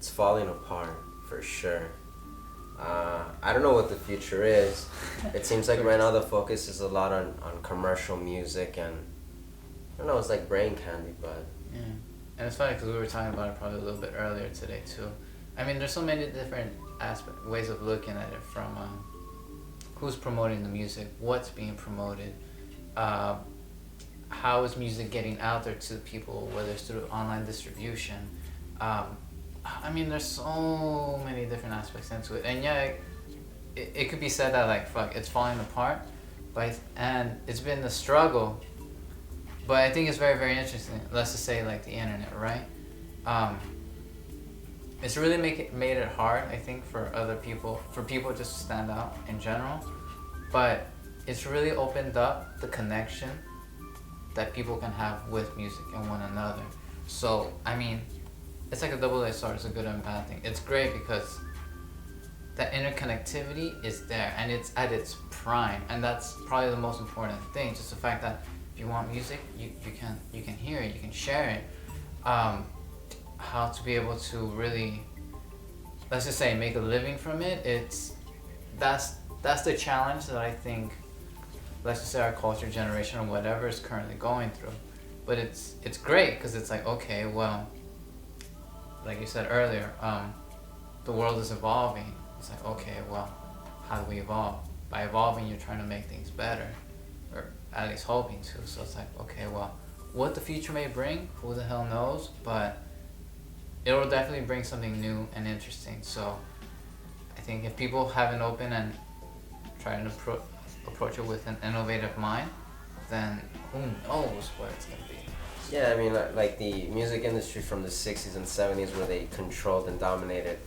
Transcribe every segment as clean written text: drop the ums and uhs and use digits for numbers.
it's falling apart for sure. I don't know what the future is. It seems like right now the focus is a lot on commercial music, and I don't know, it's like brain candy, but... Yeah, and it's funny because we were talking about it probably a little bit earlier today too. I mean, there's so many different ways of looking at it, from who's promoting the music, what's being promoted, how is music getting out there to people, whether it's through online distribution. I mean, there's so many different aspects into it, and yeah, it could be said that like, fuck, it's falling apart, but and it's been a struggle, but I think it's very, very interesting. Let's just say like the internet, right? It's really made it hard, I think, for people just to stand out in general, but it's really opened up the connection that people can have with music and one another. So, I mean, it's like a double-edged sword. It's a good and bad thing. It's great because that interconnectivity is there and it's at its prime, and that's probably the most important thing. Just the fact that if you want music, you can hear it, you can share it. How to be able to really, let's just say, make a living from it. That's the challenge that I think, let's just say, our culture, generation, or whatever is currently going through. But it's great because it's like, okay, well, like you said earlier, the world is evolving. It's like, okay, well, how do we evolve? By evolving, you're trying to make things better, or at least hoping to. So it's like, okay, well, what the future may bring, who the hell knows? But it will definitely bring something new and interesting. So I think if people have an open and try to approach it with an innovative mind, then who knows what it's going to be. Yeah, I mean, like the music industry from the 60s and 70s, where they controlled and dominated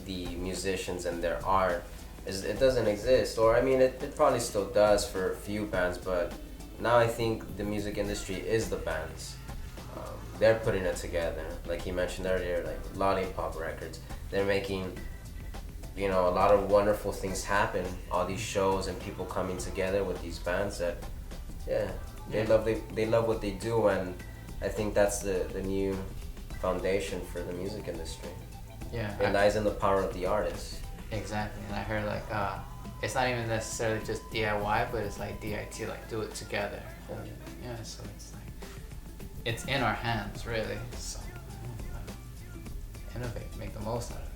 the musicians and their art, it doesn't exist. Or I mean, it probably still does for a few bands, but now I think the music industry is the bands. They're putting it together, like you mentioned earlier, like Lollipop Records. They're making, a lot of wonderful things happen. All these shows and people coming together with these bands that, they love what they do, and I think that's the new foundation for the music industry. Yeah, it lies in the power of the artist. Exactly, and I heard like it's not even necessarily just DIY, but it's like DIT, like do it together. Yeah, so it's like it's in our hands, really. So innovate, make the most out of it.